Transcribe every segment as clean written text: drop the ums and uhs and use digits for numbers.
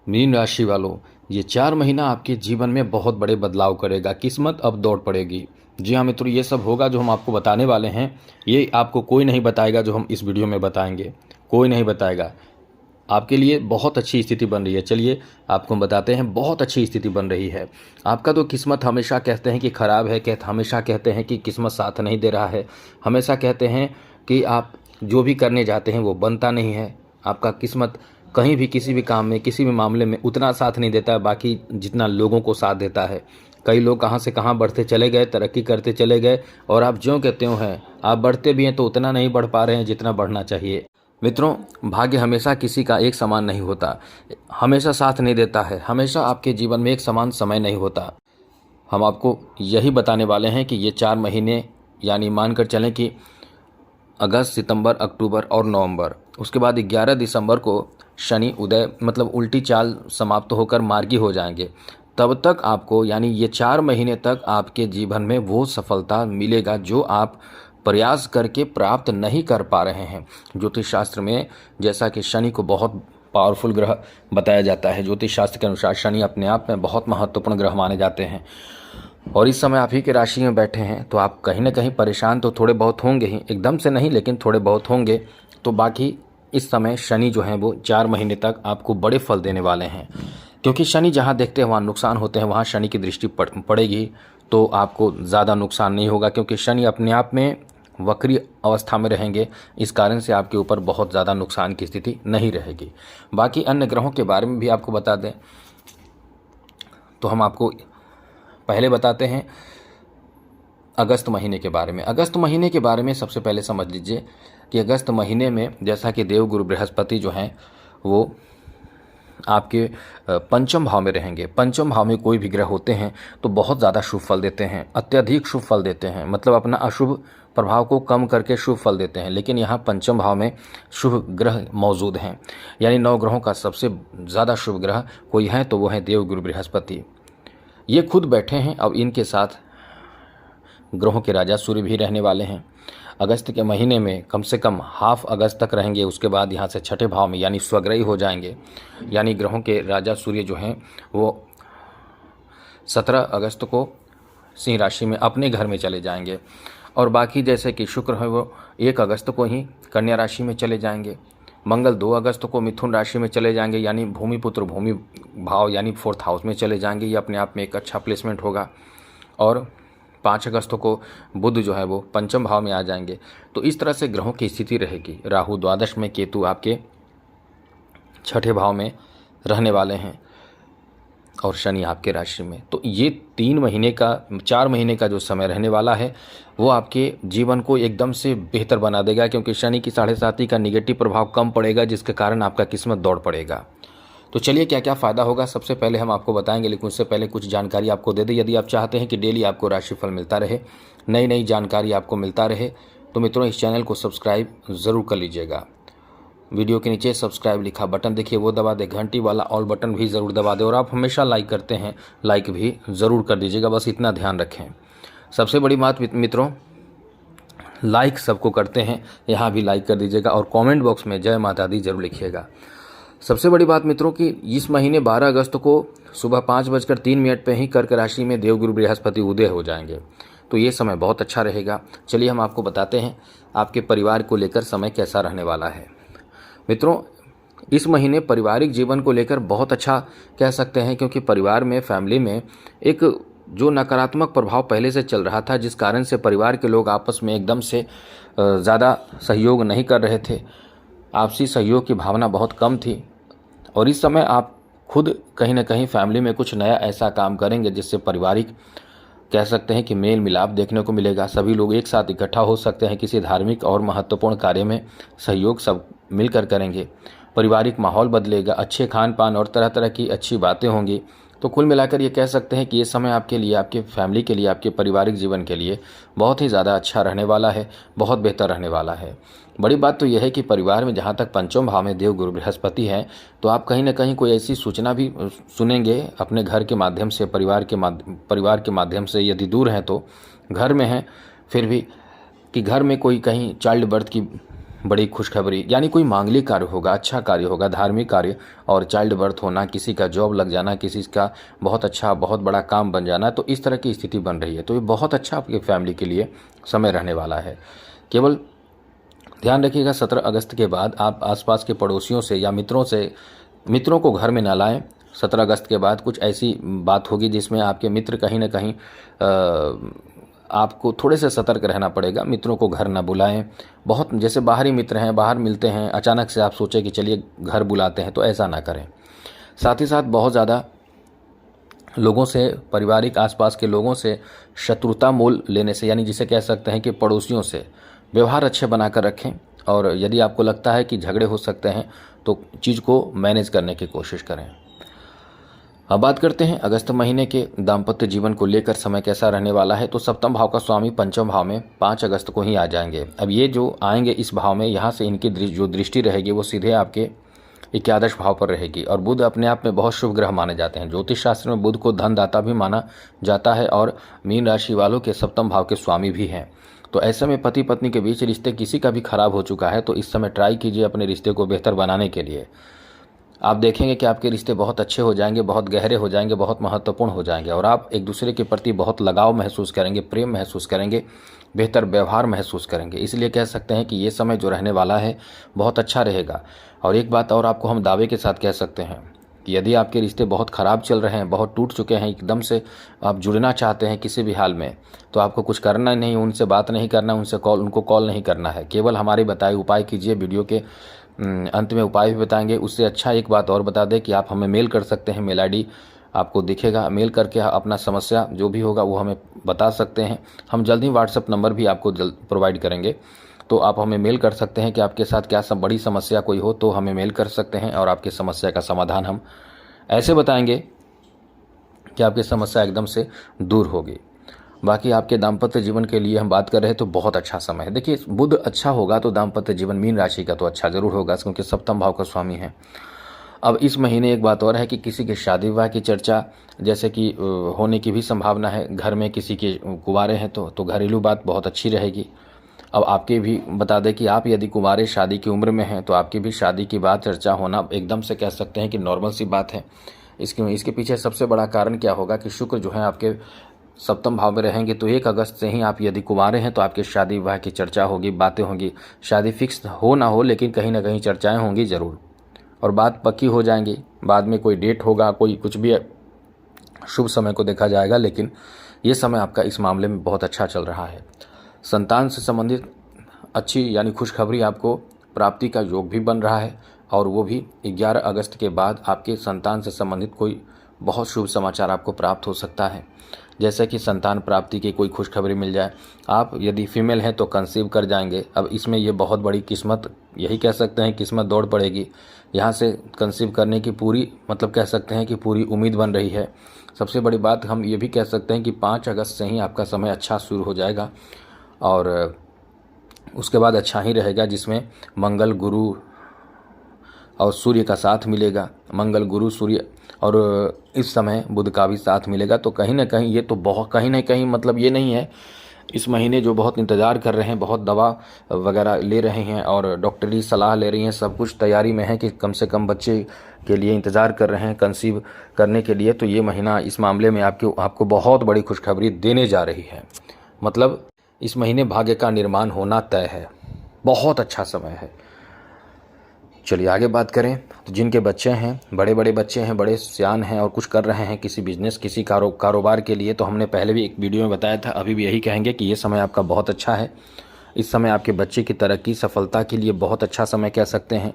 Mean राशि वालों, ये 4 महीना आपके जीवन में बहुत बड़े बदलाव करेगा। किस्मत अब दौड़ पड़ेगी। जी हाँ मित्रों, ये सब होगा जो हम आपको बताने वाले हैं। ये आपको कोई नहीं बताएगा जो हम इस वीडियो में बताएंगे, कोई नहीं बताएगा। आपके लिए बहुत अच्छी स्थिति बन रही है। चलिए आपको हम बताते हैं, बहुत अच्छी स्थिति बन रही है। आपका तो किस्मत हमेशा कहते हैं कि ख़राब है, हमेशा कहते हैं कि किस्मत साथ नहीं दे रहा है, हमेशा कहते हैं कि आप जो भी करने जाते हैं वो बनता नहीं है। आपका किस्मत कहीं भी किसी भी काम में, किसी भी मामले में उतना साथ नहीं देता है बाकी जितना लोगों को साथ देता है। कई लोग कहाँ से कहाँ बढ़ते चले गए, तरक्की करते चले गए, और आप ज्यों कहते हो हैं, आप बढ़ते भी हैं तो उतना नहीं बढ़ पा रहे हैं जितना बढ़ना चाहिए। मित्रों, भाग्य हमेशा किसी का एक समान नहीं होता, हमेशा साथ नहीं देता है, हमेशा आपके जीवन में एक समान समय नहीं होता। हम आपको यही बताने वाले हैं कि ये 4 महीने, यानी मानकर चलें कि अगस्त, सितंबर, अक्टूबर और नवंबर, उसके बाद 11 दिसंबर को शनि उदय मतलब उल्टी चाल समाप्त होकर मार्गी हो जाएंगे। तब तक आपको, यानी ये 4 महीने तक आपके जीवन में वो सफलता मिलेगा जो आप प्रयास करके प्राप्त नहीं कर पा रहे हैं। ज्योतिष शास्त्र में जैसा कि शनि को बहुत पावरफुल ग्रह बताया जाता है, ज्योतिष शास्त्र के अनुसार शनि अपने आप में बहुत महत्वपूर्ण ग्रह माने जाते हैं, और इस समय आप ही के राशि में बैठे हैं तो आप कहीं ना कहीं परेशान तो थोड़े बहुत होंगे ही, एकदम से नहीं लेकिन थोड़े बहुत होंगे। तो बाकी इस समय शनि जो हैं वो 4 महीने तक आपको बड़े फल देने वाले हैं, क्योंकि शनि जहाँ देखते हैं वहाँ नुकसान होते हैं, वहाँ शनि की दृष्टि पड़ेगी तो आपको ज़्यादा नुकसान नहीं होगा, क्योंकि शनि अपने आप में वक्री अवस्था में रहेंगे। इस कारण से आपके ऊपर बहुत ज़्यादा नुकसान की स्थिति नहीं रहेगी। बाकी अन्य ग्रहों के बारे में भी आपको बता दें तो हम आपको पहले बताते हैं अगस्त महीने के बारे में। अगस्त महीने के बारे में सबसे पहले समझ लीजिए कि अगस्त महीने में जैसा कि देवगुरु बृहस्पति जो हैं वो आपके पंचम भाव में रहेंगे। पंचम भाव में कोई भी ग्रह होते हैं तो बहुत ज़्यादा शुभ फल देते हैं, अत्यधिक शुभ फल देते हैं, मतलब अपना अशुभ प्रभाव को कम करके शुभ फल देते हैं। लेकिन यहाँ पंचम भाव में शुभ ग्रह मौजूद हैं, यानी 9 ग्रहों का सबसे ज़्यादा शुभ ग्रह कोई है तो वो है देवगुरु बृहस्पति। ये खुद बैठे हैं। अब इनके साथ ग्रहों के राजा सूर्य भी रहने वाले हैं। अगस्त के महीने में कम से कम हाफ अगस्त तक रहेंगे, उसके बाद यहाँ से छठे भाव में यानी स्वग्रही हो जाएंगे। यानी ग्रहों के राजा सूर्य जो हैं वो 17 अगस्त को सिंह राशि में अपने घर में चले जाएंगे, और बाकी जैसे कि शुक्र है वो 1 अगस्त को ही कन्या राशि में चले जाएंगे। मंगल 2 अगस्त को मिथुन राशि में चले जाएंगे, यानी भूमिपुत्र भूमि भाव यानी 4th हाउस में चले जाएंगे। ये अपने आप में एक अच्छा प्लेसमेंट होगा। और 5 अगस्त को बुध जो है वो पंचम भाव में आ जाएंगे। तो इस तरह से ग्रहों की स्थिति रहेगी। राहु द्वादश में, केतु आपके छठे भाव में रहने वाले हैं, और शनि आपके राशि में। तो ये 4 महीने का जो समय रहने वाला है वो आपके जीवन को एकदम से बेहतर बना देगा, क्योंकि शनि की 7.5 का निगेटिव प्रभाव कम पड़ेगा, जिसके कारण आपका किस्मत दौड़ पड़ेगा। तो चलिए क्या क्या फ़ायदा होगा सबसे पहले हम आपको बताएंगे, लेकिन उससे पहले कुछ जानकारी आपको दे दें। यदि आप चाहते हैं कि डेली आपको राशिफल मिलता रहे, नई नई जानकारी आपको मिलता रहे, तो मित्रों इस चैनल को सब्सक्राइब ज़रूर कर लीजिएगा। वीडियो के नीचे सब्सक्राइब लिखा बटन देखिए, वो दबा दे, घंटी वाला ऑल बटन भी ज़रूर दबा दे, और आप हमेशा लाइक करते हैं, लाइक भी ज़रूर कर दीजिएगा, बस इतना ध्यान रखें। सबसे बड़ी बात मित्रों, लाइक सबको करते हैं, यहाँ भी लाइक कर दीजिएगा, और कमेंट बॉक्स में जय माता दी जरूर लिखिएगा। सबसे बड़ी बात मित्रों कि इस महीने 12 अगस्त को सुबह 5:03 पे ही कर्क राशि में देवगुरु बृहस्पति उदय हो जाएंगे। तो ये समय बहुत अच्छा रहेगा। चलिए हम आपको बताते हैं आपके परिवार को लेकर समय कैसा रहने वाला है। मित्रों, इस महीने पारिवारिक जीवन को लेकर बहुत अच्छा कह सकते हैं, क्योंकि परिवार में, फैमिली में एक जो नकारात्मक प्रभाव पहले से चल रहा था, जिस कारण से परिवार के लोग आपस में एकदम से ज़्यादा सहयोग नहीं कर रहे थे, आपसी सहयोग की भावना बहुत कम थी, और इस समय आप खुद कहीं ना कहीं फैमिली में कुछ नया ऐसा काम करेंगे जिससे पारिवारिक कह सकते हैं कि मेल मिलाप देखने को मिलेगा। सभी लोग एक साथ इकट्ठा हो सकते हैं, किसी धार्मिक और महत्वपूर्ण कार्य में सहयोग सब मिलकर करेंगे। पारिवारिक माहौल बदलेगा, अच्छे खान पान और तरह तरह की अच्छी बातें होंगी। तो कुल मिलाकर ये कह सकते हैं कि ये समय आपके लिए, आपके फैमिली के लिए, आपके पारिवारिक जीवन के लिए बहुत ही ज़्यादा अच्छा रहने वाला है, बहुत बेहतर रहने वाला है। बड़ी बात तो यह है कि परिवार में जहाँ तक पंचम भाव में देवगुरु बृहस्पति है, तो आप कहीं ना कहीं कोई ऐसी सूचना भी सुनेंगे अपने घर के माध्यम से, परिवार के माध्यम से। यदि दूर हैं तो घर में हैं फिर भी, कि घर में कोई कहीं चाइल्ड बर्थ की बड़ी खुशखबरी, यानी कोई मांगलिक कार्य होगा, अच्छा कार्य होगा, धार्मिक कार्य, और चाइल्ड बर्थ होना, किसी का जॉब लग जाना, किसी का बहुत अच्छा बहुत बड़ा काम बन जाना, तो इस तरह की स्थिति बन रही है। तो ये बहुत अच्छा आपकी फैमिली के लिए समय रहने वाला है। केवल ध्यान रखिएगा 17 अगस्त के बाद आप आसपास के पड़ोसियों से या मित्रों को घर में ना लाएं। 17 अगस्त के बाद कुछ ऐसी बात होगी जिसमें आपके मित्र कहीं ना कहीं आपको थोड़े से सतर्क रहना पड़ेगा। मित्रों को घर ना बुलाएं। बहुत जैसे बाहरी मित्र हैं, बाहर मिलते हैं, अचानक से आप सोचें कि चलिए घर बुलाते हैं, तो ऐसा ना करें। साथ ही साथ बहुत ज़्यादा लोगों से, पारिवारिक आसपास के लोगों से शत्रुता मोल लेने से, यानी जिसे कह सकते हैं कि पड़ोसियों से व्यवहार अच्छे बनाकर रखें। और यदि आपको लगता है कि झगड़े हो सकते हैं तो चीज़ को मैनेज करने की कोशिश करें। अब बात करते हैं अगस्त महीने के दाम्पत्य जीवन को लेकर समय कैसा रहने वाला है। तो सप्तम भाव का स्वामी पंचम भाव में 5 अगस्त को ही आ जाएंगे। अब ये जो आएंगे इस भाव में, यहाँ से इनकी जो दृष्टि रहेगी वो सीधे आपके एकादश भाव पर रहेगी। और बुध अपने आप में बहुत शुभ ग्रह माने जाते हैं। ज्योतिष शास्त्र में बुध को धनदाता भी माना जाता है और मीन राशि वालों के सप्तम भाव के स्वामी भी हैं। तो ऐसे में पति पत्नी के बीच रिश्ते किसी का भी खराब हो चुका है तो इस समय ट्राई कीजिए अपने रिश्ते को बेहतर बनाने के लिए। आप देखेंगे कि आपके रिश्ते बहुत अच्छे हो जाएंगे, बहुत गहरे हो जाएंगे, बहुत महत्वपूर्ण हो जाएंगे, और आप एक दूसरे के प्रति बहुत लगाव महसूस करेंगे, प्रेम महसूस करेंगे, बेहतर व्यवहार महसूस करेंगे। इसलिए कह सकते हैं कि ये समय जो रहने वाला है बहुत अच्छा रहेगा। और एक बात और आपको हम दावे के साथ कह सकते हैं कि यदि आपके रिश्ते बहुत ख़राब चल रहे हैं, बहुत टूट चुके हैं, एकदम से आप जुड़ना चाहते हैं किसी भी हाल में, तो आपको कुछ करना नहीं, उनसे बात नहीं करना, उनको कॉल नहीं करना है। केवल हमारे बताए उपाय कीजिए। वीडियो के अंत में उपाय भी बताएंगे। उससे अच्छा एक बात और बता दें कि आप हमें मेल कर सकते हैं। मेल आईडी आपको दिखेगा, मेल करके अपना समस्या जो भी होगा वो हमें बता सकते हैं। हम जल्द ही व्हाट्सएप नंबर भी आपको प्रोवाइड करेंगे, तो आप हमें मेल कर सकते हैं कि आपके साथ क्या सब बड़ी समस्या कोई हो तो हमें मेल कर सकते हैं और आपकी समस्या का समाधान हम ऐसे बताएंगे कि आपकी समस्या एकदम से दूर होगी। बाकी आपके दाम्पत्य जीवन के लिए हम बात कर रहे हैं तो बहुत अच्छा समय है। देखिए, बुध अच्छा होगा तो दाम्पत्य जीवन मीन राशि का तो अच्छा जरूर होगा, क्योंकि सप्तम भाव का स्वामी है। अब इस महीने एक बात और है कि किसी के शादी विवाह की चर्चा जैसे कि होने की भी संभावना है। घर में किसी के कुंवारे हैं तो घरेलू बात बहुत अच्छी रहेगी। अब आपके भी बता दें कि आप यदि कुंवारे शादी की उम्र में हैं तो आपकी भी शादी की बात चर्चा होना एकदम से कह सकते हैं कि नॉर्मल सी बात है। इसके पीछे सबसे बड़ा कारण क्या होगा कि शुक्र जो है आपके सप्तम भाव में रहेंगे, तो 1 अगस्त से ही आप यदि कुंवारे हैं तो आपके शादी विवाह की चर्चा होगी, बातें होंगी। शादी फिक्स हो ना हो लेकिन कहीं ना कहीं चर्चाएं होंगी ज़रूर, और बात पक्की हो जाएंगी। बाद में कोई डेट होगा, कोई कुछ भी शुभ समय को देखा जाएगा, लेकिन ये समय आपका इस मामले में बहुत अच्छा चल रहा है। संतान से संबंधित अच्छी यानी खुशखबरी आपको प्राप्ति का योग भी बन रहा है, और वो भी 11 अगस्त के बाद आपके संतान से संबंधित कोई बहुत शुभ समाचार आपको प्राप्त हो सकता है। जैसे कि संतान प्राप्ति की कोई खुशखबरी मिल जाए। आप यदि फीमेल हैं तो कंसीव कर जाएंगे। अब इसमें ये बहुत बड़ी किस्मत, यही कह सकते हैं किस्मत दौड़ पड़ेगी। यहाँ से कंसीव करने की पूरी कह सकते हैं कि पूरी उम्मीद बन रही है। सबसे बड़ी बात हम ये भी कह सकते हैं कि 5 अगस्त से ही आपका समय अच्छा शुरू हो जाएगा और उसके बाद अच्छा ही रहेगा, जिसमें मंगल गुरु और सूर्य का साथ मिलेगा। मंगल गुरु सूर्य और इस समय बुध का भी साथ मिलेगा। तो कहीं ना कहीं ये तो बहुत कहीं ना कहीं ये नहीं है, इस महीने जो बहुत इंतज़ार कर रहे हैं, बहुत दवा वगैरह ले रहे हैं और डॉक्टरी सलाह ले रही हैं, सब कुछ तैयारी में है कि कम से कम बच्चे के लिए इंतज़ार कर रहे हैं कंसीव करने के लिए, तो ये महीना इस मामले में आपको बहुत बड़ी खुशखबरी देने जा रही है। इस महीने भाग्य का निर्माण होना तय है। बहुत अच्छा समय है। चलिए आगे बात करें तो जिनके बच्चे हैं, बड़े बड़े बच्चे हैं, बड़े सियान हैं और कुछ कर रहे हैं किसी बिजनेस, किसी कारोबार के लिए, तो हमने पहले भी एक वीडियो में बताया था, अभी भी यही कहेंगे कि ये समय आपका बहुत अच्छा है। इस समय आपके बच्चे की तरक्की, सफलता के लिए बहुत अच्छा समय कह सकते हैं।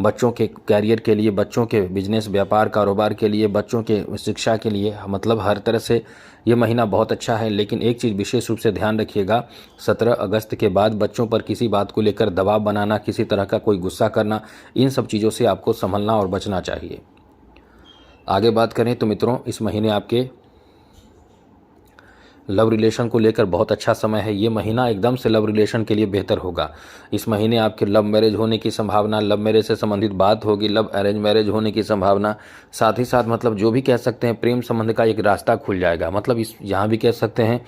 बच्चों के कैरियर के लिए, बच्चों के बिजनेस, व्यापार, कारोबार के लिए, बच्चों के शिक्षा के लिए, हर तरह से ये महीना बहुत अच्छा है। लेकिन एक चीज़ विशेष रूप से ध्यान रखिएगा, 17 अगस्त के बाद बच्चों पर किसी बात को लेकर दबाव बनाना, किसी तरह का कोई गुस्सा करना, इन सब चीज़ों से आपको संभलना और बचना चाहिए। आगे बात करें तो मित्रों, इस महीने आपके लव रिलेशन को लेकर बहुत अच्छा समय है। ये महीना एकदम से लव रिलेशन के लिए बेहतर होगा। इस महीने आपके लव मैरिज होने की संभावना, लव मैरिज से संबंधित बात होगी, लव अरेंज मैरिज होने की संभावना, साथ ही साथ जो भी कह सकते हैं प्रेम संबंध का एक रास्ता खुल जाएगा। इस यहाँ भी कह सकते हैं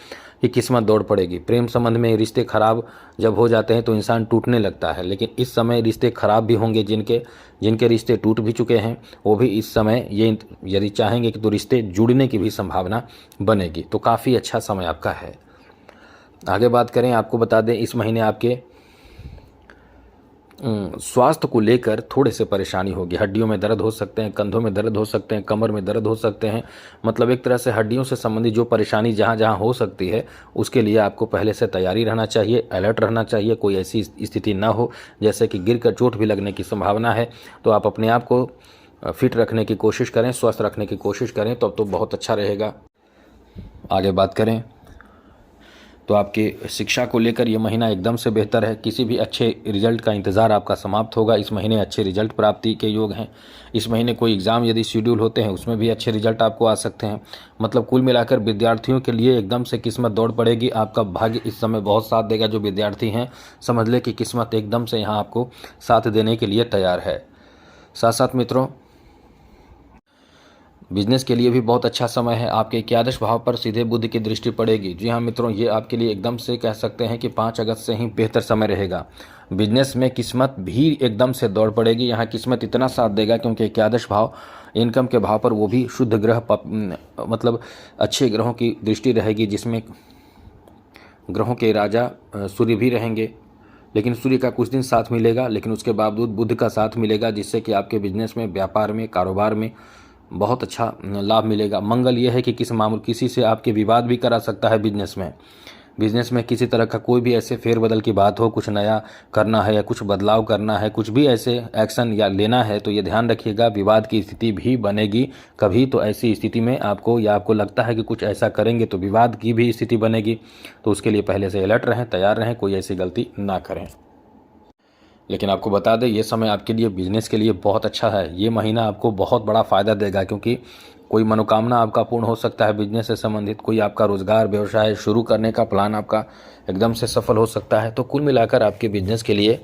कि किस्मत दौड़ पड़ेगी। प्रेम संबंध में रिश्ते खराब जब हो जाते हैं तो इंसान टूटने लगता है, लेकिन इस समय रिश्ते खराब भी होंगे। जिनके रिश्ते टूट भी चुके हैं वो भी इस समय ये यदि चाहेंगे कि तो रिश्ते जुड़ने की भी संभावना बनेगी। तो काफ़ी अच्छा समय आपका है। आगे बात करें, आपको बता दें इस महीने आपके स्वास्थ्य को लेकर थोड़े से परेशानी होगी। हड्डियों में दर्द हो सकते हैं, कंधों में दर्द हो सकते हैं, कमर में दर्द हो सकते हैं। मतलब एक तरह से हड्डियों से संबंधित जो परेशानी जहाँ जहाँ हो सकती है उसके लिए आपको पहले से तैयारी रहना चाहिए, अलर्ट रहना चाहिए। कोई ऐसी स्थिति ना हो जैसे कि गिर कर चोट भी लगने की संभावना है। तो आप अपने आप को फिट रखने की कोशिश करें, स्वस्थ रखने की कोशिश करें, तो अब तो बहुत अच्छा रहेगा। आगे बात करें तो आपकी शिक्षा को लेकर ये महीना एकदम से बेहतर है। किसी भी अच्छे रिजल्ट का इंतज़ार आपका समाप्त होगा। इस महीने अच्छे रिजल्ट प्राप्ति के योग हैं। इस महीने कोई एग्ज़ाम यदि शेड्यूल होते हैं उसमें भी अच्छे रिजल्ट आपको आ सकते हैं। मतलब कुल मिलाकर विद्यार्थियों के लिए एकदम से किस्मत दौड़ पड़ेगी। आपका भाग्य इस समय बहुत साथ देगा। जो विद्यार्थी हैं समझ ले कि किस्मत एकदम से यहाँ आपको साथ देने के लिए तैयार है। साथ साथ मित्रों, बिजनेस के लिए भी बहुत अच्छा समय है। आपके एकादश भाव पर सीधे बुध की दृष्टि पड़ेगी। जी हाँ मित्रों, ये आपके लिए एकदम से कह सकते हैं कि 5 अगस्त से ही बेहतर समय रहेगा। बिजनेस में किस्मत भी एकदम से दौड़ पड़ेगी। यहाँ किस्मत इतना साथ देगा क्योंकि एकादश भाव इनकम के भाव पर वो भी शुद्ध ग्रह मतलब अच्छे ग्रहों की दृष्टि रहेगी, जिसमें ग्रहों के राजा सूर्य भी रहेंगे। लेकिन सूर्य का कुछ दिन साथ मिलेगा, लेकिन उसके बावजूद बुध का साथ मिलेगा, जिससे कि आपके बिजनेस में, व्यापार में, कारोबार में बहुत अच्छा लाभ मिलेगा। मंगल यह है कि किसी से आपके विवाद भी करा सकता है। बिजनेस में किसी तरह का कोई भी ऐसे फेरबदल की बात हो, कुछ नया करना है या कुछ बदलाव करना है, कुछ भी ऐसे एक्शन या लेना है, तो ये ध्यान रखिएगा विवाद की स्थिति भी बनेगी कभी। तो ऐसी स्थिति में आपको लगता है कि कुछ ऐसा करेंगे तो विवाद की भी स्थिति बनेगी। तो उसके लिए पहले से अलर्ट रहें, तैयार रहें, कोई ऐसी गलती ना करें। लेकिन आपको बता दें ये समय आपके लिए बिजनेस के लिए बहुत अच्छा है। ये महीना आपको बहुत बड़ा फ़ायदा देगा क्योंकि कोई मनोकामना आपका पूर्ण हो सकता है। बिजनेस से संबंधित कोई आपका रोजगार, व्यवसाय शुरू करने का प्लान आपका एकदम से सफल हो सकता है। तो कुल मिलाकर आपके बिजनेस के लिए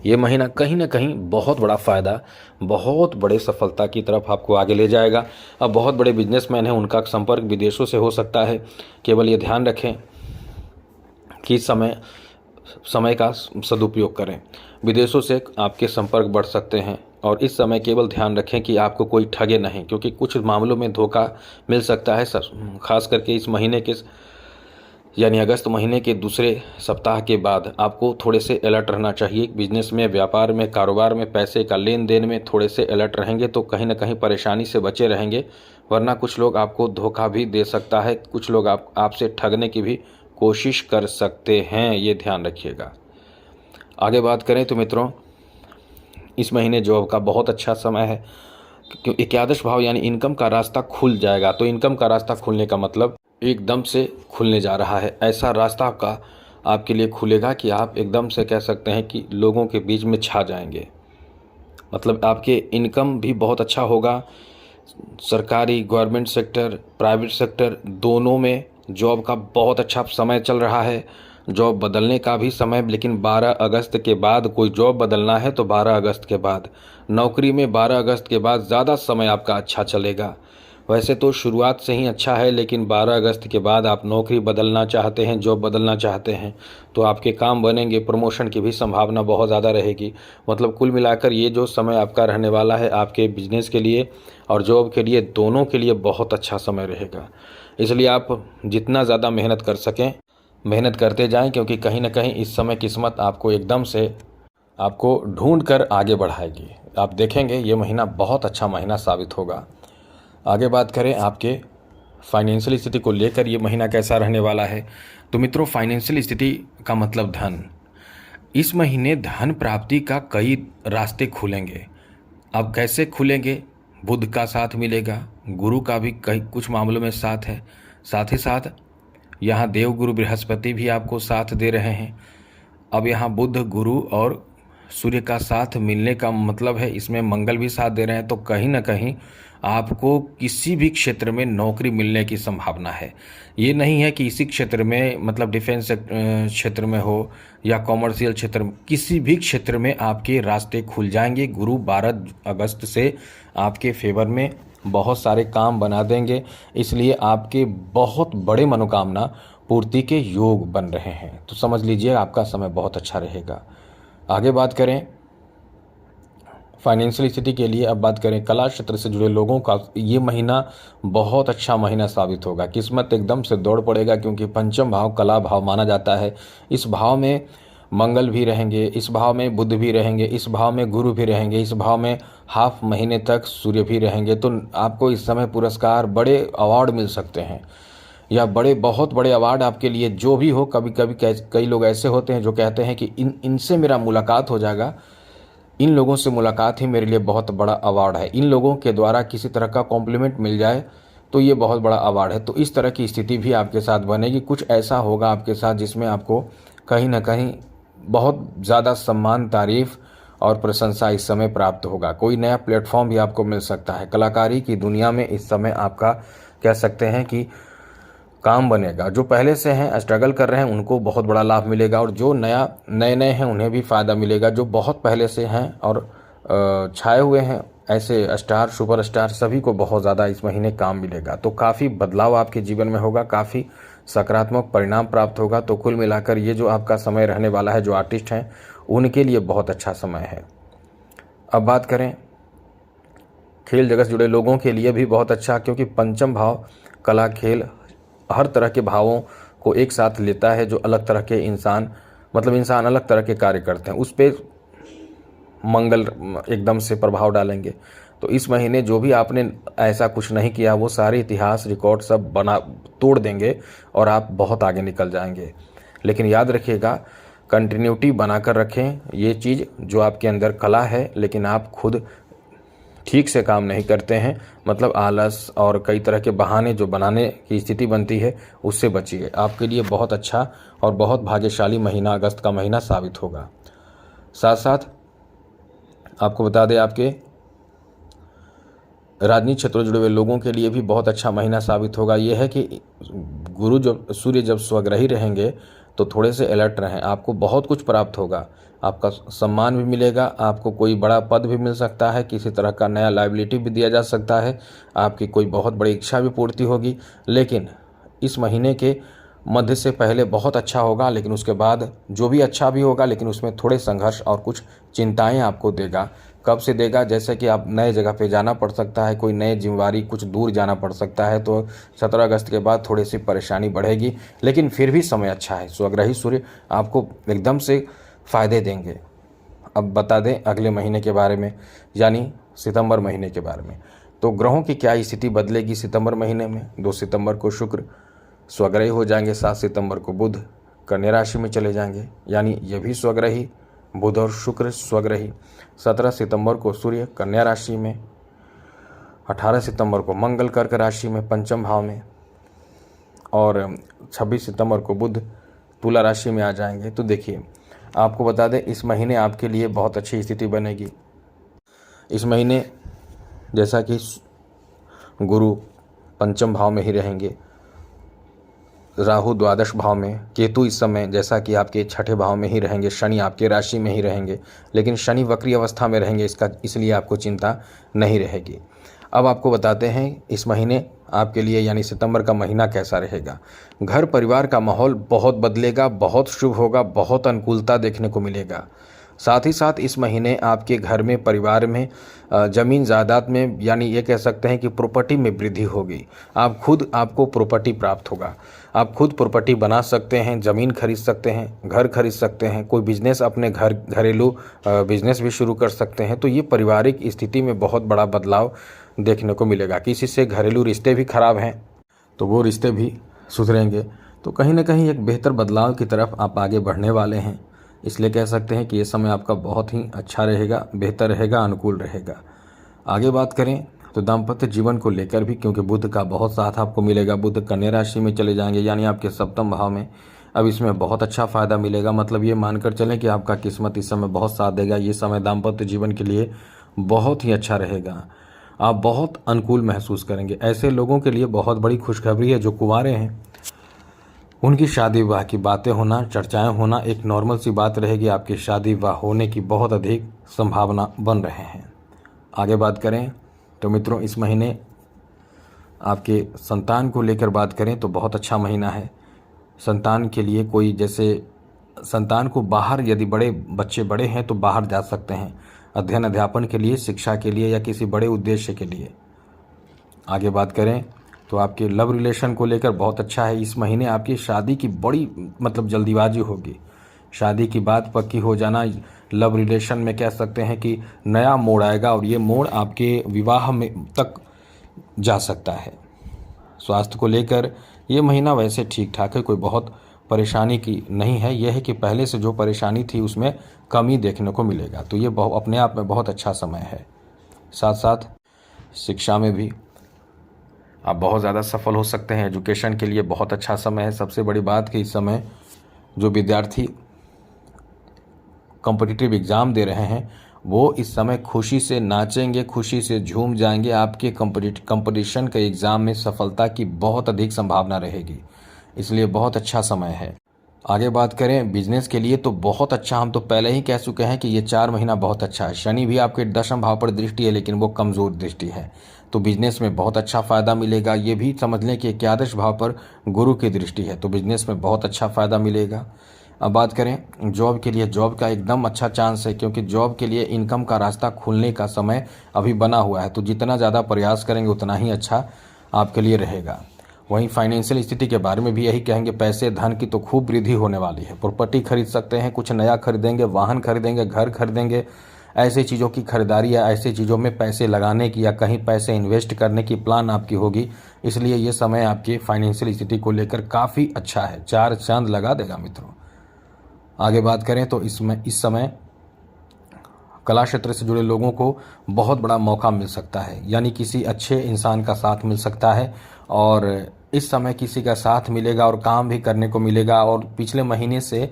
ये महीना कहीं ना कहीं बहुत बड़ा फ़ायदा, बहुत बड़े सफलता की तरफ आपको आगे ले जाएगा। अब बहुत बड़े बिजनेसमैन हैं, उनका संपर्क विदेशों से हो सकता है। केवल ये ध्यान रखें कि समय का सदुपयोग करें। विदेशों से आपके संपर्क बढ़ सकते हैं और इस समय केवल ध्यान रखें कि आपको कोई ठगे नहीं, क्योंकि कुछ मामलों में धोखा मिल सकता है। खास करके इस महीने के यानी अगस्त महीने के दूसरे सप्ताह के बाद आपको थोड़े से अलर्ट रहना चाहिए। बिजनेस में, व्यापार में, कारोबार में, पैसे का लेन देन में थोड़े से अलर्ट रहेंगे तो कहीं ना कहीं परेशानी से बचे रहेंगे। वरना कुछ लोग आपको धोखा भी दे सकता है, कुछ लोग आपसे ठगने की भी कोशिश कर सकते हैं, ये ध्यान रखिएगा। आगे बात करें तो मित्रों, इस महीने जॉब का बहुत अच्छा समय है क्योंकि एकादश भाव यानी इनकम का रास्ता खुल जाएगा। तो इनकम का रास्ता खुलने का मतलब एकदम से खुलने जा रहा है। ऐसा रास्ता आपके लिए खुलेगा कि आप एकदम से कह सकते हैं कि लोगों के बीच में छा जाएंगे। मतलब आपके इनकम भी बहुत अच्छा होगा। सरकारी, गवर्नमेंट सेक्टर, प्राइवेट सेक्टर दोनों में जॉब का बहुत अच्छा समय चल रहा है। जॉब बदलने का भी समय, लेकिन 12 अगस्त के बाद कोई जॉब बदलना है तो 12 अगस्त के बाद। नौकरी में 12 अगस्त के बाद ज़्यादा समय आपका अच्छा चलेगा। वैसे तो शुरुआत से ही अच्छा है, लेकिन 12 अगस्त के बाद आप नौकरी बदलना चाहते हैं, जॉब बदलना चाहते हैं तो आपके काम बनेंगे, प्रमोशन की भी संभावना बहुत ज़्यादा रहेगी। मतलब कुल मिलाकर ये जो समय आपका रहने वाला है आपके बिजनेस के लिए और जॉब के लिए, दोनों के लिए बहुत अच्छा समय रहेगा। इसलिए आप जितना ज़्यादा मेहनत कर सकें मेहनत करते जाएं, क्योंकि कहीं ना कहीं इस समय किस्मत आपको एकदम से आपको ढूंढ कर आगे बढ़ाएगी। आप देखेंगे ये महीना बहुत अच्छा महीना साबित होगा। आगे बात करें आपके फाइनेंशियल स्थिति को लेकर ये महीना कैसा रहने वाला है। तो मित्रों, फाइनेंशियल स्थिति का मतलब धन। इस महीने धन प्राप्ति का कई रास्ते खुलेंगे। अब कैसे खुलेंगे? बुध का साथ मिलेगा, गुरु का भी कुछ मामलों में साथ है। साथ ही साथ यहाँ देवगुरु बृहस्पति भी आपको साथ दे रहे हैं। अब यहाँ बुध, गुरु और सूर्य का साथ मिलने का मतलब है इसमें मंगल भी साथ दे रहे हैं। तो कहीं ना कहीं आपको किसी भी क्षेत्र में नौकरी मिलने की संभावना है। ये नहीं है कि इसी क्षेत्र में, मतलब डिफेंस क्षेत्र में हो या कॉमर्शियल क्षेत्र में, किसी भी क्षेत्र में आपके रास्ते खुल जाएंगे। गुरु 12 अगस्त से आपके फेवर में बहुत सारे काम बना देंगे। इसलिए आपके बहुत बड़े मनोकामना पूर्ति के योग बन रहे हैं। तो समझ लीजिए आपका समय बहुत अच्छा रहेगा। आगे बात करें फाइनेंशियल स्थिति के लिए, अब बात करें कला क्षेत्र से जुड़े लोगों का, ये महीना बहुत अच्छा महीना साबित होगा। किस्मत एकदम से दौड़ पड़ेगा, क्योंकि पंचम भाव कला भाव माना जाता है। इस भाव में मंगल भी रहेंगे, इस भाव में बुध भी रहेंगे, इस भाव में गुरु भी रहेंगे, इस भाव में हाफ महीने तक सूर्य भी रहेंगे। तो आपको इस समय पुरस्कार, बड़े अवार्ड मिल सकते हैं, या बहुत बड़े अवार्ड आपके लिए जो भी हो। कभी कभी कई लोग ऐसे होते हैं जो कहते हैं कि इनसे मेरा मुलाकात हो जाएगा, इन लोगों से मुलाकात ही मेरे लिए बहुत बड़ा अवार्ड है, इन लोगों के द्वारा किसी तरह का कॉम्प्लीमेंट मिल जाए तो ये बहुत बड़ा अवार्ड है। तो इस तरह की स्थिति भी आपके साथ बनेगी। कुछ ऐसा होगा आपके साथ जिसमें आपको कहीं ना कहीं बहुत ज़्यादा सम्मान, तारीफ और प्रशंसा इस समय प्राप्त होगा। कोई नया प्लेटफॉर्म भी आपको मिल सकता है। कलाकारी की दुनिया में इस समय आपका कह सकते हैं कि काम बनेगा। जो पहले से हैं, स्ट्रगल कर रहे हैं, उनको बहुत बड़ा लाभ मिलेगा, और जो नए हैं उन्हें भी फ़ायदा मिलेगा। जो बहुत पहले से हैं और छाए हुए हैं, ऐसे स्टार, सुपरस्टार, सभी को बहुत ज़्यादा इस महीने काम मिलेगा। तो काफ़ी बदलाव आपके जीवन में होगा, काफ़ी सकारात्मक परिणाम प्राप्त होगा। तो कुल मिलाकर ये जो आपका समय रहने वाला है, जो आर्टिस्ट हैं उनके लिए बहुत अच्छा समय है। अब बात करें खेल जगत से जुड़े लोगों के लिए भी बहुत अच्छा, क्योंकि पंचम भाव कला, खेल, हर तरह के भावों को एक साथ लेता है। जो अलग तरह के इंसान अलग तरह के कार्य करते हैं, उस पर मंगल एकदम से प्रभाव डालेंगे। तो इस महीने जो भी आपने ऐसा कुछ नहीं किया, वो सारे इतिहास, रिकॉर्ड सब तोड़ देंगे और आप बहुत आगे निकल जाएंगे। लेकिन याद रखिएगा, कंटिन्यूटी बनाकर रखें। ये चीज़ जो आपके अंदर कला है, लेकिन आप खुद ठीक से काम नहीं करते हैं, मतलब आलस और कई तरह के बहाने जो बनाने की स्थिति बनती है, उससे बचिए। आपके लिए बहुत अच्छा और बहुत भाग्यशाली महीना अगस्त का महीना साबित होगा। साथ साथ आपको बता दें, आपके राजनीतिक क्षेत्रों से जुड़े हुए लोगों के लिए भी बहुत अच्छा महीना साबित होगा। यह है कि सूर्य जब स्वग्रही रहेंगे तो थोड़े से अलर्ट रहें। आपको बहुत कुछ प्राप्त होगा, आपका सम्मान भी मिलेगा, आपको कोई बड़ा पद भी मिल सकता है, किसी तरह का नया लायबिलिटी भी दिया जा सकता है, आपकी कोई बहुत बड़ी इच्छा भी पूर्ति होगी। लेकिन इस महीने के मध्य से पहले बहुत अच्छा होगा, लेकिन उसके बाद जो भी अच्छा भी होगा, लेकिन उसमें थोड़े संघर्ष और कुछ चिंताएं आपको देगा। कब से देगा? जैसे कि आप नए जगह पे जाना पड़ सकता है, कोई नई जिम्मेवारी, कुछ दूर जाना पड़ सकता है, तो 17 अगस्त के बाद थोड़ी सी परेशानी बढ़ेगी, लेकिन फिर भी समय अच्छा है। स्वग्रही सूर्य आपको एकदम से फ़ायदे देंगे। अब बता दें अगले महीने के बारे में, यानी सितंबर महीने के बारे में। तो ग्रहों की क्या स्थिति बदलेगी सितंबर महीने में? 2 सितंबर को शुक्र स्वग्रही हो जाएंगे, 7 सितंबर को बुध कन्या राशि में चले जाएंगे, यानी ये भी स्वग्रही, बुध और शुक्र स्वग्रही। 17 सितंबर को सूर्य कन्या राशि में, 18 सितंबर को मंगल कर्क राशि में पंचम भाव में, और 26 सितंबर को बुध तुला राशि में आ जाएंगे। तो देखिए, आपको बता दें इस महीने आपके लिए बहुत अच्छी स्थिति बनेगी। इस महीने जैसा कि गुरु पंचम भाव में ही रहेंगे, राहु द्वादश भाव में, केतु इस समय जैसा कि आपके छठे भाव में ही रहेंगे, शनि आपके राशि में ही रहेंगे, लेकिन शनि वक्री अवस्था में रहेंगे, इसलिए आपको चिंता नहीं रहेगी। अब आपको बताते हैं इस महीने आपके लिए यानी सितंबर का महीना कैसा रहेगा। घर परिवार का माहौल बहुत बदलेगा, बहुत शुभ होगा, बहुत अनुकूलता देखने को मिलेगा। साथ ही साथ इस महीने आपके घर में, परिवार में, ज़मीन जायदाद में, यानी ये कह सकते हैं कि प्रॉपर्टी में वृद्धि होगी। आपको प्रॉपर्टी प्राप्त होगा, आप खुद प्रॉपर्टी बना सकते हैं, ज़मीन खरीद सकते हैं, घर खरीद सकते हैं, कोई बिजनेस अपने घरेलू बिजनेस भी शुरू कर सकते हैं। तो ये पारिवारिक स्थिति में बहुत बड़ा बदलाव देखने को मिलेगा। किसी से घरेलू रिश्ते भी खराब हैं तो वो रिश्ते भी सुधरेंगे। तो कहीं ना कहीं एक बेहतर बदलाव की तरफ आप आगे बढ़ने वाले हैं, इसलिए कह सकते हैं कि ये समय आपका बहुत ही अच्छा रहेगा, बेहतर रहेगा, अनुकूल रहेगा। आगे बात करें तो दाम्पत्य जीवन को लेकर भी, क्योंकि बुध का बहुत साथ आपको मिलेगा, बुध कन्या राशि में चले जाएंगे, यानी आपके सप्तम भाव में। अब इसमें बहुत अच्छा फ़ायदा मिलेगा, मतलब ये मानकर चलें कि आपका किस्मत इस समय बहुत साथ देगा। ये समय दाम्पत्य जीवन के लिए बहुत ही अच्छा रहेगा, आप बहुत अनुकूल महसूस करेंगे। ऐसे लोगों के लिए बहुत बड़ी खुशखबरी है जो कुंवारे हैं, उनकी शादी विवाह की बातें होना, चर्चाएं होना एक नॉर्मल सी बात रहेगी। आपकी शादी विवाह होने की बहुत अधिक संभावना बन रहे हैं। आगे बात करें तो मित्रों, इस महीने आपके संतान को लेकर बात करें तो बहुत अच्छा महीना है। संतान के लिए कोई, जैसे संतान को बाहर, यदि बच्चे बड़े हैं तो बाहर जा सकते हैं अध्ययन अध्यापन के लिए, शिक्षा के लिए या किसी बड़े उद्देश्य के लिए। आगे बात करें तो आपके लव रिलेशन को लेकर बहुत अच्छा है। इस महीने आपकी शादी की बड़ी जल्दीबाजी होगी, शादी की बात पक्की हो जाना। लव रिलेशन में कह सकते हैं कि नया मोड़ आएगा और ये मोड़ आपके विवाह में तक जा सकता है। स्वास्थ्य को लेकर ये महीना वैसे ठीक ठाक है, कोई बहुत परेशानी की नहीं है। यह है कि पहले से जो परेशानी थी उसमें कमी देखने को मिलेगा, तो ये अपने आप में बहुत अच्छा समय है। साथ साथ शिक्षा में भी आप बहुत ज़्यादा सफल हो सकते हैं। एजुकेशन के लिए बहुत अच्छा समय है। सबसे बड़ी बात कि इस समय जो विद्यार्थी कॉम्पिटिटिव एग्ज़ाम दे रहे हैं वो इस समय खुशी से नाचेंगे, खुशी से झूम जाएंगे। आपके कंपटीशन के एग्ज़ाम में सफलता की बहुत अधिक संभावना रहेगी, इसलिए बहुत अच्छा समय है। आगे बात करें बिजनेस के लिए तो बहुत अच्छा, हम तो पहले ही कह चुके हैं कि ये 4 महीना बहुत अच्छा है। शनि भी आपके 10वें भाव पर दृष्टि है, लेकिन वो कमज़ोर दृष्टि है, तो बिजनेस में बहुत अच्छा फ़ायदा मिलेगा। ये भी समझ लें कि 11वें भाव पर गुरु की दृष्टि है, तो बिजनेस में बहुत अच्छा फ़ायदा मिलेगा। अब बात करें जॉब के लिए, जॉब का एकदम अच्छा चांस है, क्योंकि जॉब के लिए इनकम का रास्ता खुलने का समय अभी बना हुआ है, तो जितना ज़्यादा प्रयास करेंगे उतना ही अच्छा आपके लिए रहेगा। वहीं फाइनेंशियल स्थिति के बारे में भी यही कहेंगे, पैसे धन की तो खूब वृद्धि होने वाली है। प्रॉपर्टी खरीद सकते हैं, कुछ नया खरीदेंगे, वाहन खरीदेंगे, घर खरीदेंगे। ऐसी चीज़ों की खरीदारी या ऐसी चीज़ों में पैसे लगाने की या कहीं पैसे इन्वेस्ट करने की प्लान आपकी होगी, इसलिए ये समय आपकी फाइनेंशियल स्थिति को लेकर काफ़ी अच्छा है, 4 चांद लगा देगा मित्रों। आगे बात करें तो इस समय कला क्षेत्र से जुड़े लोगों को बहुत बड़ा मौका मिल सकता है, यानी किसी अच्छे इंसान का साथ मिल सकता है और इस समय किसी का साथ मिलेगा और काम भी करने को मिलेगा। और पिछले महीने से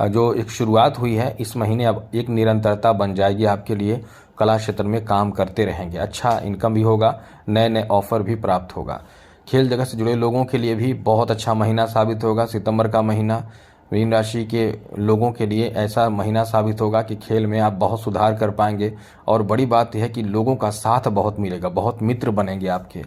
जो एक शुरुआत हुई है, इस महीने अब एक निरंतरता बन जाएगी आपके लिए। कला क्षेत्र में काम करते रहेंगे, अच्छा इनकम भी होगा, नए नए ऑफर भी प्राप्त होगा। खेल जगत से जुड़े लोगों के लिए भी बहुत अच्छा महीना साबित होगा। सितंबर का महीना मीन राशि के लोगों के लिए ऐसा महीना साबित होगा कि खेल में आप बहुत सुधार कर पाएंगे। और बड़ी बात यह है कि लोगों का साथ बहुत मिलेगा, बहुत मित्र बनेंगे आपके,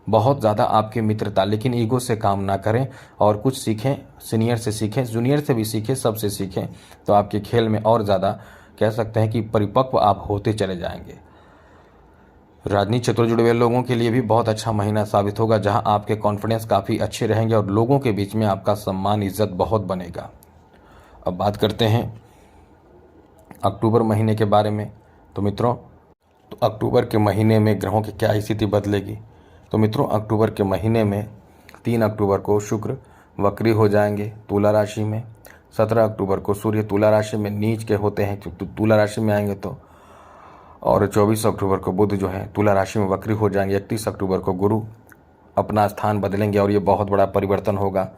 बहुत ज़्यादा आपकी मित्रता। लेकिन ईगो से काम ना करें और कुछ सीखें, सीनियर से सीखें, जूनियर से भी सीखें, सबसे सीखें, तो आपके खेल में और ज़्यादा कह सकते हैं कि परिपक्व आप होते चले जाएंगे। राजनीति क्षेत्र जुड़े हुए लोगों के लिए भी बहुत अच्छा महीना साबित होगा, जहां आपके कॉन्फिडेंस काफ़ी अच्छे रहेंगे और लोगों के बीच में आपका सम्मान इज्जत बहुत बनेगा। अब बात करते हैं अक्टूबर महीने के बारे में। तो मित्रों, तो अक्टूबर के महीने में ग्रहों की क्या स्थिति बदलेगी? तो मित्रों, अक्टूबर के महीने में 3 अक्टूबर को शुक्र वक्री हो जाएंगे तुला राशि में। 17 अक्टूबर को सूर्य तुला राशि में नीच के होते हैं, तुला राशि में आएंगे तो। और 24 अक्टूबर को बुध जो है तुला राशि में वक्री हो जाएंगे। 31 अक्टूबर को गुरु अपना स्थान बदलेंगे और ये बहुत बड़ा परिवर्तन होगा,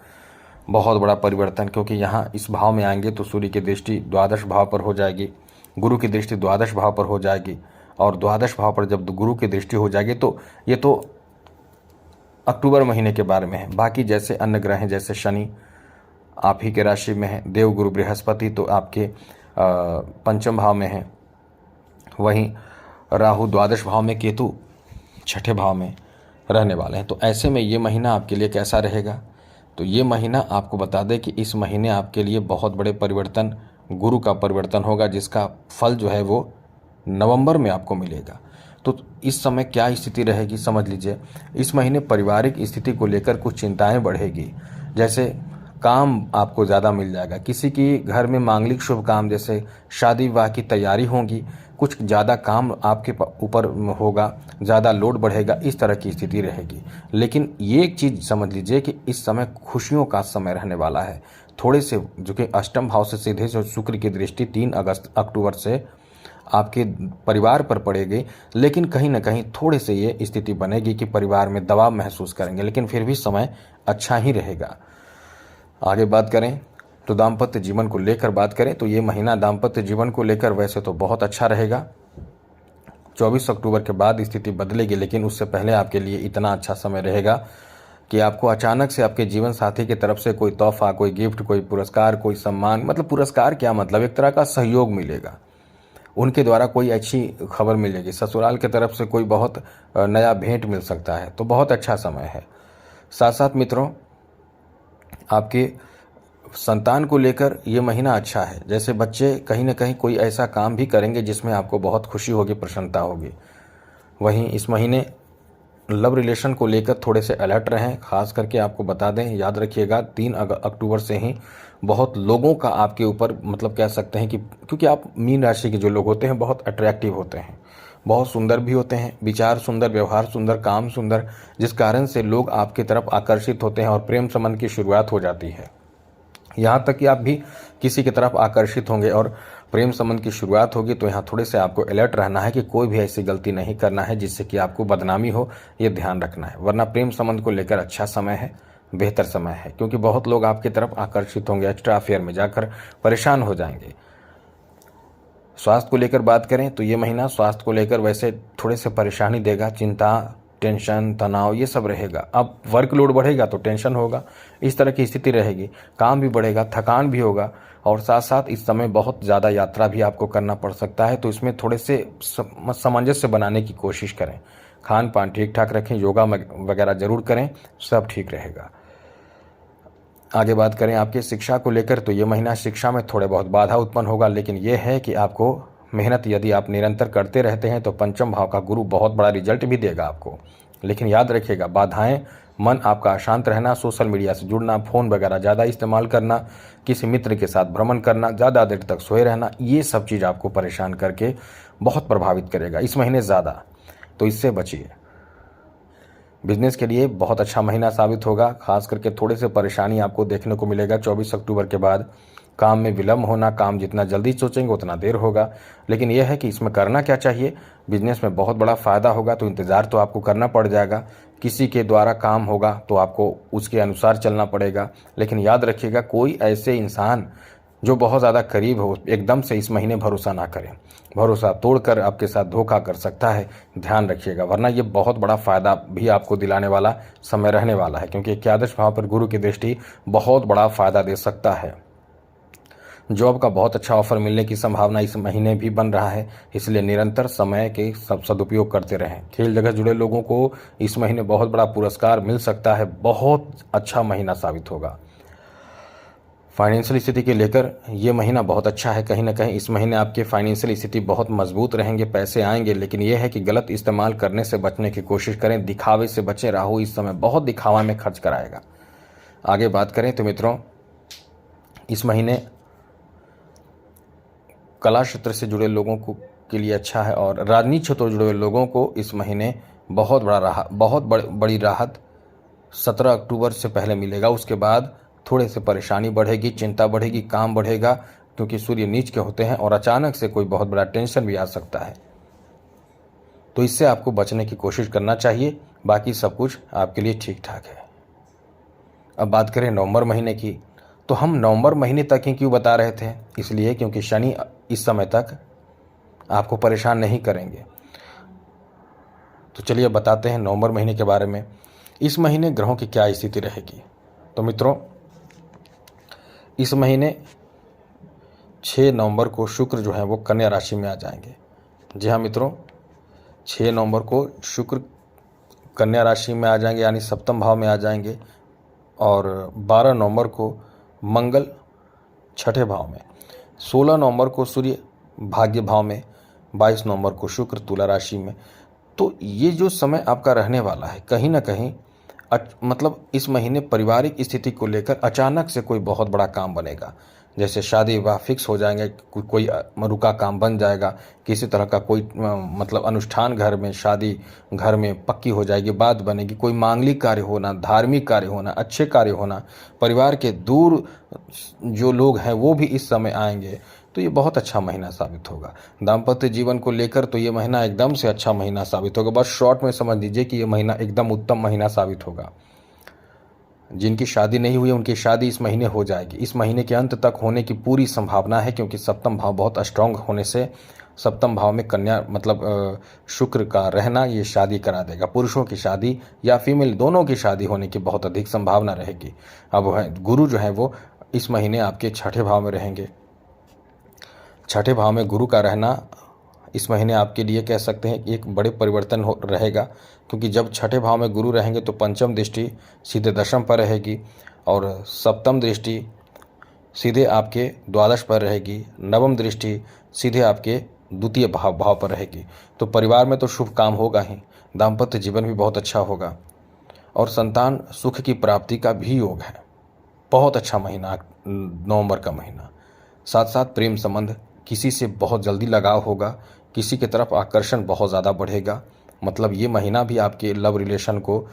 बहुत बड़ा परिवर्तन, क्योंकि यहाँ इस भाव में आएंगे तो सूर्य की दृष्टि द्वादश भाव पर हो जाएगी, गुरु की दृष्टि द्वादश भाव पर हो जाएगी। और द्वादश भाव पर जब गुरु की दृष्टि हो जाएगी तो ये तो अक्टूबर महीने के बारे में है। बाकी जैसे अन्य ग्रह हैं, जैसे शनि आप ही के राशि में है, देव गुरु बृहस्पति तो आपके 5वें भाव में है, वहीं राहु द्वादश भाव में, केतु 6ठे भाव में रहने वाले हैं। तो ऐसे में ये महीना आपके लिए कैसा रहेगा? तो ये महीना आपको बता दें कि इस महीने आपके लिए बहुत बड़े परिवर्तन, गुरु का परिवर्तन होगा, जिसका फल जो है वो नवंबर में आपको मिलेगा। तो इस समय क्या स्थिति रहेगी समझ लीजिए। इस महीने पारिवारिक स्थिति को लेकर कुछ चिंताएं बढ़ेगी, जैसे काम आपको ज़्यादा मिल जाएगा, किसी की घर में मांगलिक शुभ काम जैसे शादी विवाह की तैयारी होगी, कुछ ज़्यादा काम आपके ऊपर होगा, ज़्यादा लोड बढ़ेगा, इस तरह की स्थिति रहेगी। लेकिन ये एक चीज़ समझ लीजिए कि इस समय खुशियों का समय रहने वाला है। थोड़े से जो कि 8वें भाव से सीधे जो शुक्र की दृष्टि 3 अक्टूबर से आपके परिवार पर पड़ेगी, लेकिन कहीं ना कहीं थोड़े से ये स्थिति बनेगी कि परिवार में दबाव महसूस करेंगे, लेकिन फिर भी समय अच्छा ही रहेगा। आगे बात करें तो दाम्पत्य जीवन को लेकर बात करें तो ये महीना दाम्पत्य जीवन को लेकर वैसे तो बहुत अच्छा रहेगा। 24 अक्टूबर के बाद स्थिति बदलेगी, लेकिन उससे पहले आपके लिए इतना अच्छा समय रहेगा कि आपको अचानक से आपके जीवन साथी की तरफ से कोई तोहफा, कोई गिफ्ट, कोई पुरस्कार, कोई सम्मान, मतलब पुरस्कार क्या मतलब, एक तरह का सहयोग मिलेगा, उनके द्वारा कोई अच्छी खबर मिलेगी, ससुराल की तरफ से कोई बहुत नया भेंट मिल सकता है, तो बहुत अच्छा समय है। साथ साथ मित्रों, आपके संतान को लेकर ये महीना अच्छा है। जैसे बच्चे कहीं ना कहीं कोई ऐसा काम भी करेंगे जिसमें आपको बहुत खुशी होगी, प्रसन्नता होगी। वहीं इस महीने लव रिलेशन को लेकर थोड़े से अलर्ट रहें। खास करके आपको बता दें, याद रखिएगा 3 अक्टूबर से ही बहुत लोगों का आपके ऊपर मतलब कह सकते हैं कि, क्योंकि आप मीन राशि के जो लोग होते हैं बहुत अट्रैक्टिव होते हैं, बहुत सुंदर भी होते हैं, विचार सुंदर, व्यवहार सुंदर, काम सुंदर, जिस कारण से लोग आपकी तरफ आकर्षित होते हैं और प्रेम संबंध की शुरुआत हो जाती है। यहाँ तक कि आप भी किसी की तरफ आकर्षित होंगे और प्रेम संबंध की शुरुआत होगी। तो यहाँ थोड़े से आपको अलर्ट रहना है कि कोई भी ऐसी गलती नहीं करना है जिससे कि आपको बदनामी हो, ये ध्यान रखना है। वरना प्रेम संबंध को लेकर अच्छा समय है, बेहतर समय है, क्योंकि बहुत लोग आपकी तरफ आकर्षित होंगे, एक्स्ट्रा अफेयर में जाकर परेशान हो जाएंगे। स्वास्थ्य को लेकर बात करें तो ये महीना स्वास्थ्य को लेकर वैसे थोड़े से परेशानी देगा। चिंता, टेंशन, तनाव ये सब रहेगा। अब वर्कलोड बढ़ेगा तो टेंशन होगा, इस तरह की स्थिति रहेगी। काम भी बढ़ेगा, थकान भी होगा, और साथ साथ इस समय बहुत ज़्यादा यात्रा भी आपको करना पड़ सकता है। तो इसमें थोड़े से सामंजस्य बनाने की कोशिश करें। खान पान ठीक ठाक रखें, योगा वगैरह जरूर करें, सब ठीक रहेगा। आगे बात करें आपके शिक्षा को लेकर तो ये महीना शिक्षा में थोड़े बहुत बाधा उत्पन्न होगा, लेकिन यह है कि आपको मेहनत यदि आप निरंतर करते रहते हैं तो पंचम भाव का गुरु बहुत बड़ा रिजल्ट भी देगा आपको। लेकिन याद रखिएगा, बाधाएं, मन आपका अशांत रहना, सोशल मीडिया से जुड़ना, फ़ोन वगैरह ज़्यादा इस्तेमाल करना, किसी मित्र के साथ भ्रमण करना, ज़्यादा देर तक सोए रहना, ये सब चीज़ आपको परेशान करके बहुत प्रभावित करेगा इस महीने ज़्यादा। तो इससे बचिए। बिजनेस के लिए बहुत अच्छा महीना साबित होगा। खास करके थोड़े से परेशानी आपको देखने को मिलेगा 24 अक्टूबर के बाद। काम में विलंब होना, काम जितना जल्दी सोचेंगे उतना देर होगा। लेकिन यह है कि इसमें करना क्या चाहिए, बिजनेस में बहुत बड़ा फ़ायदा होगा तो इंतज़ार तो आपको करना पड़ जाएगा। किसी के द्वारा काम होगा तो आपको उसके अनुसार चलना पड़ेगा। लेकिन याद रखिएगा, कोई ऐसे इंसान जो बहुत ज़्यादा करीब हो, एकदम से इस महीने भरोसा ना करें। भरोसा तोड़कर आपके साथ धोखा कर सकता है, ध्यान रखिएगा। वरना ये बहुत बड़ा फ़ायदा भी आपको दिलाने वाला समय रहने वाला है, क्योंकि एकादश भाव पर गुरु की दृष्टि बहुत बड़ा फ़ायदा दे सकता है। जॉब का बहुत अच्छा ऑफर मिलने की संभावना इस महीने भी बन रहा है, इसलिए निरंतर समय के सदुपयोग करते रहें। खेल जगत जुड़े लोगों को इस महीने बहुत बड़ा पुरस्कार मिल सकता है, बहुत अच्छा महीना साबित होगा। फाइनेंशियल स्थिति के लेकर ये महीना बहुत अच्छा है। कहीं ना कहीं इस महीने आपके फाइनेंशियल स्थिति बहुत मजबूत रहेंगे, पैसे आएंगे, लेकिन यह है कि गलत इस्तेमाल करने से बचने की कोशिश करें। दिखावे से बचें, राहु इस समय बहुत दिखावा में खर्च कराएगा। आगे बात करें तो मित्रों, इस महीने कला क्षेत्र से जुड़े लोगों को के लिए अच्छा है, और राजनीति क्षेत्र से जुड़े लोगों को इस महीने बहुत बड़ी राहत 17 अक्टूबर से पहले मिलेगा। उसके बाद थोड़े से परेशानी बढ़ेगी, चिंता बढ़ेगी, काम बढ़ेगा, क्योंकि सूर्य नीच के होते हैं और अचानक से कोई बहुत बड़ा टेंशन भी आ सकता है। तो इससे आपको बचने की कोशिश करना चाहिए। बाकी सब कुछ आपके लिए ठीक ठाक है। अब बात करें नवंबर महीने की, तो हम नवंबर महीने तक ही क्यों बता रहे थे, इसलिए क्योंकि शनि इस समय तक आपको परेशान नहीं करेंगे। तो चलिए बताते हैं नवंबर महीने के बारे में। इस महीने ग्रहों की क्या स्थिति रहेगी। तो मित्रों, इस महीने 6 नवंबर को शुक्र जो है वो कन्या राशि में आ जाएंगे। जी हाँ मित्रों, 6 नवंबर को शुक्र कन्या राशि में आ जाएंगे, यानी सप्तम भाव में आ जाएंगे। और 12 नवंबर को मंगल छठे भाव में, 16 नवंबर को सूर्य भाग्य भाव में, 22 नवंबर को शुक्र तुला राशि में। तो ये जो समय आपका रहने वाला है, कहीं ना कहीं मतलब इस महीने पारिवारिक स्थिति को लेकर अचानक से कोई बहुत बड़ा काम बनेगा। जैसे शादी विवाह फिक्स हो जाएंगे, कोई रुका काम बन जाएगा, किसी तरह का कोई मतलब अनुष्ठान घर में, शादी घर में पक्की हो जाएगी, बात बनेगी, कोई मांगलिक कार्य होना, धार्मिक कार्य होना, अच्छे कार्य होना, परिवार के दूर जो लोग हैं वो भी इस समय आएंगे। तो ये बहुत अच्छा महीना साबित होगा। दाम्पत्य जीवन को लेकर तो ये महीना एकदम से अच्छा महीना साबित होगा। बस शॉर्ट में समझ लीजिए कि ये महीना एकदम उत्तम महीना साबित होगा। जिनकी शादी नहीं हुई उनकी शादी इस महीने हो जाएगी। इस महीने के अंत तक होने की पूरी संभावना है, क्योंकि सप्तम भाव बहुत स्ट्रांग होने से सप्तम भाव में कन्या मतलब शुक्र का रहना ये शादी करा देगा। पुरुषों की शादी या फीमेल दोनों की शादी होने की बहुत अधिक संभावना रहेगी। अब गुरु जो है वो इस महीने आपके छठे भाव में रहेंगे। छठे भाव में गुरु का रहना इस महीने आपके लिए कह सकते हैं कि एक बड़े परिवर्तन रहेगा, क्योंकि जब छठे भाव में गुरु रहेंगे तो पंचम दृष्टि सीधे दशम पर रहेगी और सप्तम दृष्टि सीधे आपके द्वादश पर रहेगी, नवम दृष्टि सीधे आपके द्वितीय भाव पर रहेगी। तो परिवार में तो शुभ काम होगा ही, दाम्पत्य जीवन भी बहुत अच्छा होगा और संतान सुख की प्राप्ति का भी योग है। बहुत अच्छा महीना नवंबर का महीना। साथ साथ प्रेम संबंध, किसी से बहुत जल्दी लगाव होगा, किसी की तरफ आकर्षण बहुत ज़्यादा बढ़ेगा। मतलब ये महीना भी आपके लव रिलेशन को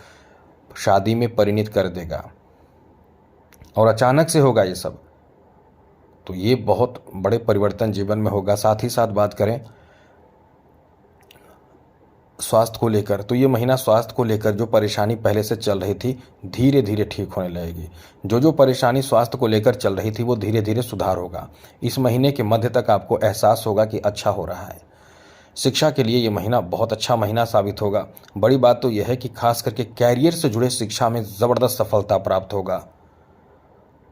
शादी में परिणित कर देगा और अचानक से होगा ये सब। तो ये बहुत बड़े परिवर्तन जीवन में होगा। साथ ही साथ बात करें स्वास्थ्य को लेकर, तो ये महीना स्वास्थ्य को लेकर जो परेशानी पहले से चल रही थी धीरे धीरे ठीक होने लगेगी। जो परेशानी स्वास्थ्य को लेकर चल रही थी वो धीरे धीरे सुधार होगा। इस महीने के मध्य तक आपको एहसास होगा कि अच्छा हो रहा है। शिक्षा के लिए ये महीना बहुत अच्छा महीना साबित होगा। बड़ी बात तो यह है कि खास करके कैरियर से जुड़े शिक्षा में ज़बरदस्त सफलता प्राप्त होगा।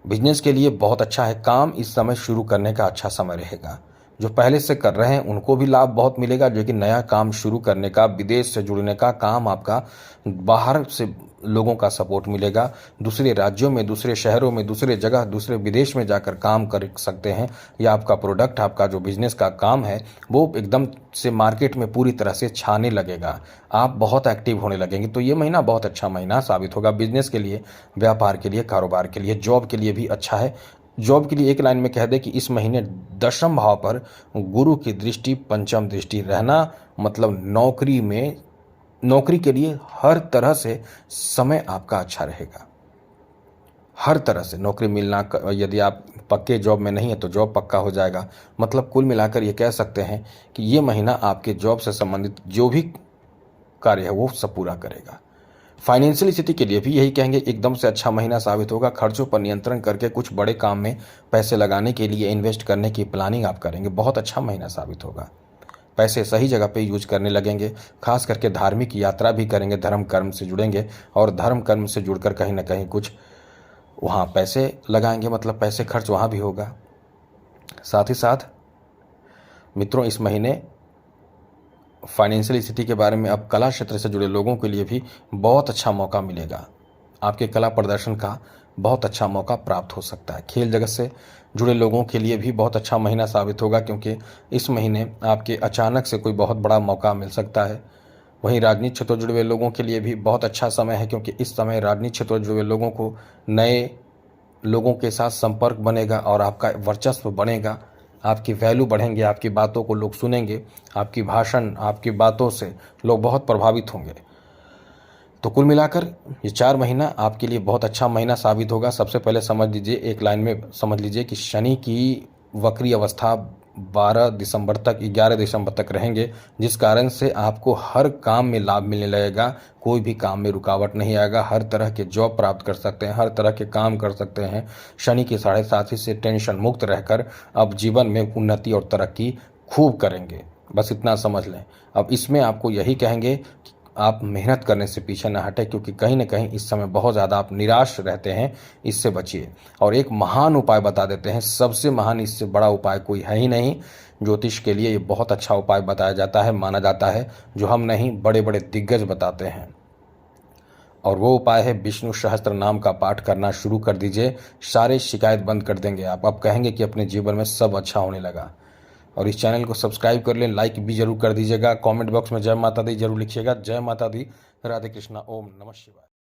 बिजनेस के लिए बहुत अच्छा है। काम इस समय शुरू करने का अच्छा समय रहेगा। जो पहले से कर रहे हैं उनको भी लाभ बहुत मिलेगा। जो कि नया काम शुरू करने का, विदेश से जुड़ने का काम, आपका बाहर से लोगों का सपोर्ट मिलेगा। दूसरे राज्यों में, दूसरे शहरों में, दूसरे जगह, दूसरे विदेश में जाकर काम कर सकते हैं। या आपका प्रोडक्ट, आपका जो बिजनेस का काम है वो एकदम से मार्केट में पूरी तरह से छाने लगेगा। आप बहुत एक्टिव होने लगेंगे। तो ये महीना बहुत अच्छा महीना साबित होगा बिजनेस के लिए, व्यापार के लिए, कारोबार के लिए, जॉब के लिए भी अच्छा है। जॉब के लिए एक लाइन में कह दे कि इस महीने दशम भाव पर गुरु की दृष्टि, पंचम दृष्टि रहना, मतलब नौकरी के लिए हर तरह से समय आपका अच्छा रहेगा। हर तरह से नौकरी मिलना, यदि आप पक्के जॉब में नहीं है तो जॉब पक्का हो जाएगा। मतलब कुल मिलाकर ये कह सकते हैं कि ये महीना आपके जॉब से संबंधित जो भी कार्य है वो सब पूरा करेगा। फाइनेंशियल स्थिति के लिए भी यही कहेंगे, एकदम से अच्छा महीना साबित होगा। खर्चों पर नियंत्रण करके कुछ बड़े काम में पैसे लगाने के लिए, इन्वेस्ट करने की प्लानिंग आप करेंगे। बहुत अच्छा महीना साबित होगा। पैसे सही जगह पे यूज करने लगेंगे। खास करके धार्मिक यात्रा भी करेंगे, धर्म कर्म से जुड़ेंगे और धर्म कर्म से जुड़कर कहीं ना कहीं कुछ वहाँ पैसे लगाएंगे, मतलब पैसे खर्च वहाँ भी होगा। साथ ही साथ मित्रों, इस महीने फाइनेंशियल स्थिति के बारे में अब कला क्षेत्र से जुड़े लोगों के लिए भी बहुत अच्छा मौका मिलेगा। आपके कला प्रदर्शन का बहुत अच्छा मौका प्राप्त हो सकता है। खेल जगत से जुड़े लोगों के लिए भी बहुत अच्छा महीना साबित होगा, क्योंकि इस महीने आपके अचानक से कोई बहुत बड़ा मौका मिल सकता है। वहीं राजनीतिक क्षेत्र से जुड़े हुए लोगों के लिए भी बहुत अच्छा समय है, क्योंकि इस समय राजनीतिक क्षेत्र से जुड़े हुए लोगों को नए लोगों के साथ संपर्क बनेगा और आपका वर्चस्व बढ़ेगा। आपकी वैल्यू बढ़ेंगे, आपकी बातों को लोग सुनेंगे, आपकी भाषण, आपकी बातों से लोग बहुत प्रभावित होंगे। तो कुल मिलाकर ये 4 महीना आपके लिए बहुत अच्छा महीना साबित होगा। सबसे पहले समझ लीजिए, एक लाइन में समझ लीजिए कि शनि की वक्री अवस्था 11 दिसंबर तक रहेंगे, जिस कारण से आपको हर काम में लाभ मिलने लगेगा। कोई भी काम में रुकावट नहीं आएगा। हर तरह के जॉब प्राप्त कर सकते हैं, हर तरह के काम कर सकते हैं। शनि के 7.5 से टेंशन मुक्त रहकर अब जीवन में उन्नति और तरक्की खूब करेंगे। बस इतना समझ लें। अब इसमें आपको यही कहेंगे कि आप मेहनत करने से पीछे न हटें, क्योंकि कहीं ना कहीं इस समय बहुत ज़्यादा आप निराश रहते हैं। इससे बचिए। और एक महान उपाय बता देते हैं, सबसे महान, इससे बड़ा उपाय कोई है ही नहीं। ज्योतिष के लिए ये बहुत अच्छा उपाय बताया जाता है, माना जाता है, जो हम नहीं बड़े बड़े दिग्गज बताते हैं। और वो उपाय है विष्णु सहस्त्र नाम का पाठ करना शुरू कर दीजिए। सारे शिकायत बंद कर देंगे आप। अब कहेंगे कि अपने जीवन में सब अच्छा होने लगा। और इस चैनल को सब्सक्राइब कर लें, लाइक भी जरूर कर दीजिएगा। कमेंट बॉक्स में जय माता दी जरूर लिखिएगा। जय माता दी, राधे कृष्णा, ओम नमः शिवाय।